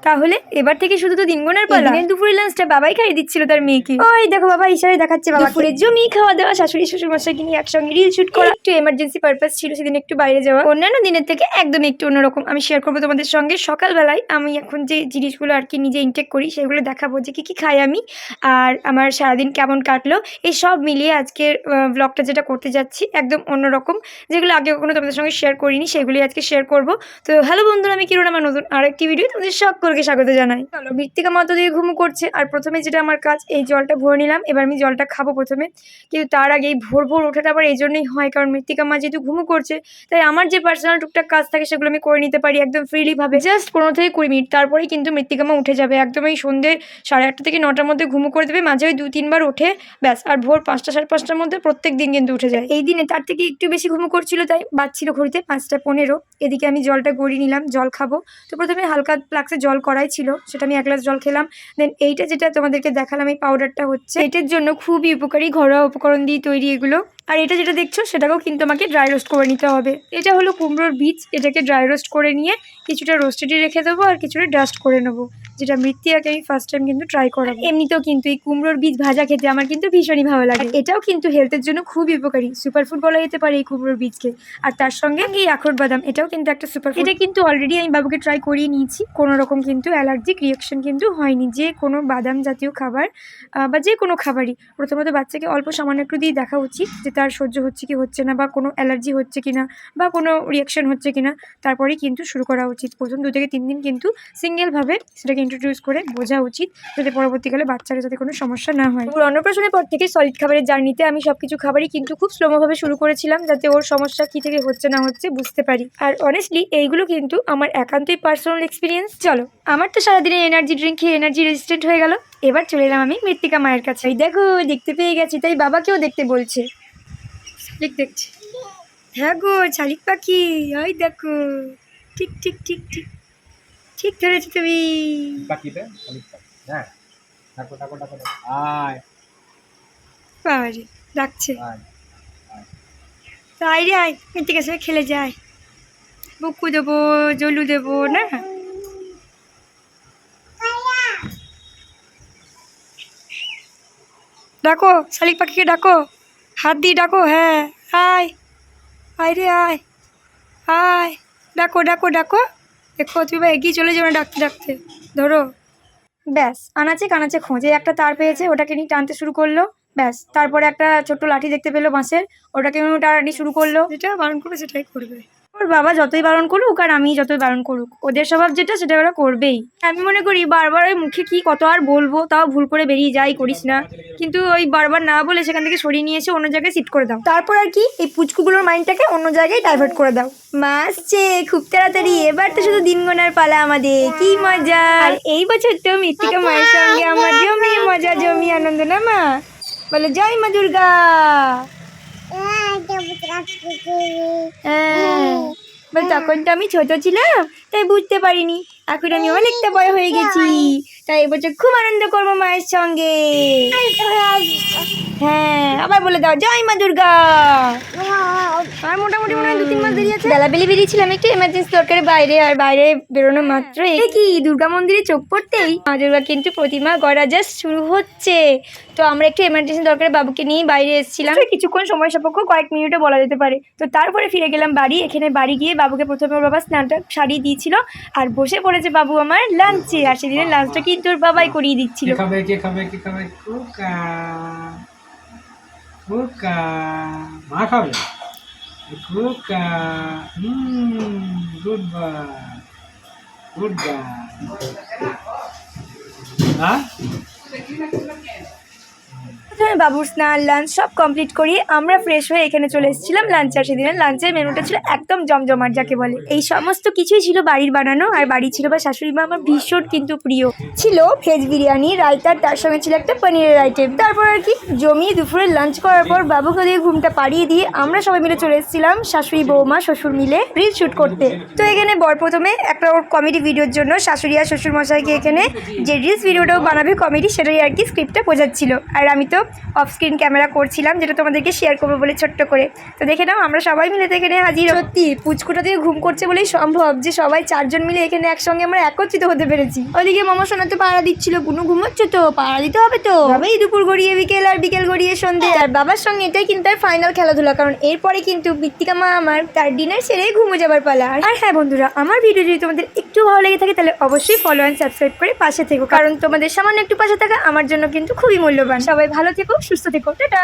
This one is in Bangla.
তাহলে এবার থেকে শুধু তো দিনগণের পালা। দুপুরের লাঞ্চটা বাবাই খাইয়ে দিচ্ছিল তার মেয়েকে। ওই দেখো বাবা ইশারায় দেখাচ্ছে বাবা দুপুরে জমি খাওয়া দাওয়া, শাশুড়ি শ্বশুর মশাইকে নিয়ে একসঙ্গে রিল শুট করা। একটু এমার্জেন্সি পারপাস ছিল সেদিন একটু বাইরে যাওয়া, অন্যান্য দিনের থেকে একদম একটু অন্যরকম। আমি শেয়ার করবো তোমাদের সঙ্গে সকালবেলায় আমি এখন যে জিনিসগুলো আর কি নিজে ইনটেক করি সেগুলো দেখাবো যে কি খাই আমি, আর আমার সারাদিন কেমন কাটলো, এই সব মিলিয়ে আজকের ব্লগটা যেটা করতে যাচ্ছি একদম অন্যরকম, যেগুলো আগে কখনো তোমাদের সঙ্গে শেয়ার করিনি সেগুলি আজকে শেয়ার করবো। তো হ্যালো বন্ধুরা, আমি কিরণ, আমার নতুন আর একটি ভিডিও তোমাদের সকলকে স্বাগত জানাই। চলো, মৃত্তিকা মাত্র দিয়ে ঘুমু করছে, আর প্রথমে যেটা আমার কাজ এই জলটা ভরে নিলাম। এবার আমি জলটা খাবো প্রথমে, কিন্তু তার আগে ভোর ভোর ওঠাটা আবার এই জন্যই হয় কারণ মৃত্তিকা মা যেহেতু ঘুমু করছে, তাই আমার যে পার্সোনাল টুকটাক কাজ থাকে সেগুলো আমি করে নিতে পারি একদম ফ্রিলি ভাবে। জাস্ট 15 থেকে 20 মিনিট, তারপরেই কিন্তু মৃত্তিকা মা উঠে যাবে। একদম এই সন্ধ্যে 8:30 থেকে 9টার মধ্যে ঘুমু করে দেবে, মাঝে ওই 2-3 বার ওঠে ব্যাস। আর ভোর 5টা 5:30টার মধ্যে প্রত্যেক দিন কিন্তু উঠে যায়। এই দিনে তার থেকে একটু বেশি ঘুমু করছিল, তাই বাজছিল ঘড়িতে 5টা 15। এদিকে আমি জলটা গড়িয়ে নিলাম, জল খাবো। তো প্রথমে হালকা ফ্লাক্সে জল করাই ছিল, সেটা আমি 1 গ্লাস জল খেলাম। দেন এইটা যেটা তোমাদেরকে দেখালাম এই পাউডারটা হচ্ছে এটার জন্য খুবই উপকারী, ঘরোয়া উপকরণ দিয়ে তৈরি এগুলো। আর এটা যেটা দেখছো সেটাকেও কিন্তু আমাকে ড্রাই রোস্ট করে নিতে হবে। এটা হলো কুমড়োর বীজ, এটাকে ড্রাই রোস্ট করে নিয়ে কিছুটা রোস্টেডই রেখে দেবো আর কিছুটা ডাস্ট করে নেবো, যেটা মৃত্তিকাকে আমি ফার্স্ট টাইম কিন্তু ট্রাই করাবো। এমনিতেও কিন্তু এই কুমড়োর বীজ ভাজা খেতে আমার কিন্তু ভীষণই ভালো লাগে। এটাও কিন্তু হেলথের জন্য খুবই উপকারী, সুপারফুড বলা যেতে পারে এই কুমড়োর বীজকে। আর তার সঙ্গে এই আখরোট বাদাম, এটাও কিন্তু একটা সুপারফুড। এটা কিন্তু অলরেডি আমি বাবুকে ট্রাই করিয়ে নিয়েছি, কোনো রকম কিন্তু অ্যালার্জিক রিয়াকশন কিন্তু হয়নি। যে কোনো বাদাম জাতীয় খাবার বা যে কোনো খাবারই প্রথমত বাচ্চাকে অল্প সামান্য একটু দিয়ে দেখা উচিত যে তার সহ্য হচ্ছে কি হচ্ছে না, বা কোনো অ্যালার্জি হচ্ছে কিনা বা কোনো রিয়াকশন হচ্ছে কিনা, তারপরেই কিন্তু শুরু করা উচিত। প্রথম 2 থেকে 3 দিন কিন্তু সিঙ্গেলভাবে সেটাকে ইন্ট্রোডিউস করে বোঝা উচিত, যাতে পরবর্তীকালে বাচ্চারা যাতে কোনো সমস্যা না হয়। ওর অন্নপ্রাশনের পর থেকে সলিড খাবারের জার্নিতে আমি সব কিছু খাবারই কিন্তু খুব স্লোভাবে শুরু করেছিলাম, যাতে ওর সমস্যা কী থেকে হচ্ছে না হচ্ছে বুঝতে পারি। আর অনেস্টলি এইগুলো কিন্তু আমার একান্তই পার্সোনাল এক্সপিরিয়েন্স। চলো, আমার তো সারাদিনে এনার্জি ড্রিঙ্ক খেয়ে এনার্জি রেজিস্ট্যান্ট হয়ে গেল। এবার চলে এলাম আমি মৃত্তিকা মায়ের কাছে। দেখো দেখতে পেয়ে গেছি, তাই বাবাকেও দেখতে বলছে। শালিক দেখছি, হ্যাঁ গো শালিক পাখি, ওই দেখো, ঠিক ঠিক ঠিক ঠিক ঠিক ধরেছো তুমি। পাখিটা শালিক পাখি, হ্যাঁ ডাকো ডাকো ডাকো আয় বাবারে ডাকছে, আয় আয়। আয় রে আয়, মৃত্তিকার সাথে খেলে যায়। বুকু দেবো, জলু দেবো না। ডাকো শালিক পাখিকে, ডাকো হাত দিয়ে ডাকো, হ্যাঁ আয়, আয় রে আয়, আয়, ডাকো ডাকো ডাকো। দেখো তুমি বা এগিয়ে চলে যাও না ডাকতে ডাকতে, ধরো। ব্যাস আনাচে কানাচে খোঁজে একটা তার পেয়েছে, ওটাকে নিয়ে টানতে শুরু করলো। ব্যাস তারপরে একটা ছোট্ট লাঠি দেখতে পেলো বাঁশের, ওটাকে নিয়ে টানাটানি শুরু করলো। যেটা বারণ করবে সেটাই করবে। ওর বাবা যতই বারণ করুক আর আমি যতই বারণ করুক, ওদের স্বভাব যেটা সেটা ওরা করবেই। আমি মনে করি বারবার ওই মুখে কি কত আর বলবো, তাও ভুল করে বেরিয়ে যাই, করিস না। কিন্তু ওই বারবার না বলে সেখান থেকে সরিয়ে নিয়ে এসে অন্য জায়গায় সিট করে দাও। তারপর আর কি এই পুচকুগুলোর মাইন্ডটাকে অন্য জায়গায় ডাইভার্ট করে দাও। মা আসছে খুব তাড়াতাড়ি, এবার তো শুধু দিন গোনার পালা আমাদের, কি মজা। আর এই বছর তো মৃত্তিকা মায়ের সঙ্গে আমার জমি মজা, জমি আনন্দ না মা? বলে জয় মা দুর্গা। বল তখন তো আমি ছোট ছিলাম তাই বুঝতে পারিনি, এখন আমি অনেকটা বড় হয়ে গেছি, তাই এবছর খুব আনন্দ করবো মায়ের সঙ্গে। হ্যাঁ আবার বলে দাও জয় মা দুর্গা। আর মোটামুটি মনে হয় 2-3 মাস দেরি আছে। বেলাবেলি বেরিয়েছিলাম একটু এমার্জেন্সি দরকারে বাইরে, আর বাইরে বেরোনো মাত্র কি দুর্গা মন্দিরে চোখ পড়তেই মা দুর্গা কিন্তু প্রতিমা গড়া জাস্ট শুরু হচ্ছে। তো আমরা একটু এমার্জেন্সি দরকারে বাবুকে নিয়ে বাইরে এসেছিলাম, কিছুক্ষণ সময় সাপেক্ষ, কয়েক মিনিটে বলা যেতে পারে। তো তারপরে ফিরে গেলাম বাড়ি। এখানে বাড়ি গিয়ে বাবুকে প্রথমে ওর বাবা স্নানটা সারিয়ে দিয়েছিল, আর বসে পড়েছে বাবু আমার লাঞ্চে। আর সেদিনের লাঞ্চটা কিন্তু ওর বাবাই করিয়ে দিচ্ছিল। কে খাবে কুকা কুকা, মা খাবে কুকা। Good boy good boy. হ্যাঁ বাবুর স্নান লাঞ্চ সব কমপ্লিট করি, আমরা ফ্রেশ হয়ে এখানে চলে এসেছিলাম লাঞ্চ। আর সেদিনের লাঞ্চের মেনুটা ছিল একদম জমজমাট যাকে বলে। এই সমস্ত কিছুই ছিল বাড়ির বানানো, আর বাড়ি ছিল বা শাশুড়ি মা আমার ভীষণ কিন্তু প্রিয় ছিল ভেজ বিরিয়ানি, রায়তার, তার সঙ্গে ছিল একটা পনিরের আইটেম। তারপর আর কি জমিয়ে দুপুরে লাঞ্চ করার পর বাবুকে দিয়ে ঘুমটা পাড়িয়ে দিয়ে আমরা সবাই মিলে চলে এসেছিলাম শাশুড়ি বৌমা শ্বশুর মিলে রিল শ্যুট করতে। তো এখানে বর প্রথমে একটা ওর কমেডি ভিডিওর জন্য শাশুড়ি আর শ্বশুর মশাইকে এখানে যে রিলস ভিডিওটাও বানাবে কমেডি, সেটাই আর কি স্ক্রিপ্টটা বোঝাচ্ছিল। আর আমি তো অফ স্ক্রিন ক্যামেরা করছিলাম, যেটা তোমাদেরকে শেয়ার করবো বলে ছোট্ট করে। তো দেখে নাও আমরা সবাই মিলে তো এখানে হাজির। সত্যি পুচকুটা থেকে ঘুম করছে বলেই সম্ভব যে সবাই 4 জন মিলে এখানে একসঙ্গে আমরা একত্রিত হতে পেরেছি। ওইদিকে মামা সোনা তো পাড়া দিচ্ছিল, গুনু ঘুমোচ্ছে তো পাড়া দিতে হবে তো, তবেই দুপুর গড়িয়ে বিকেল আর বিকেল গড়িয়ে সন্ধ্যে। আর বাবার সঙ্গে এটাই কিন্তু তার ফাইনাল খেলাধুলা, কারণ এরপরে কিন্তু মৃত্তিকা মা আমার তার ডিনার সেরে ঘুমো যাবার পালা। আর হ্যাঁ বন্ধুরা, আমার ভিডিও যদি তোমাদের একটু ভালো লেগে থাকে তাহলে অবশ্যই ফলো অ্যান্ড সাবস্ক্রাইব করে পাশে থেকো, কারণ তোমাদের সামান্য একটু পাশে থাকা আমার জন্য কিন্তু খুবই মূল্যবান। সবাই ভালো থেকো, সুস্থ থেকো, টাটা।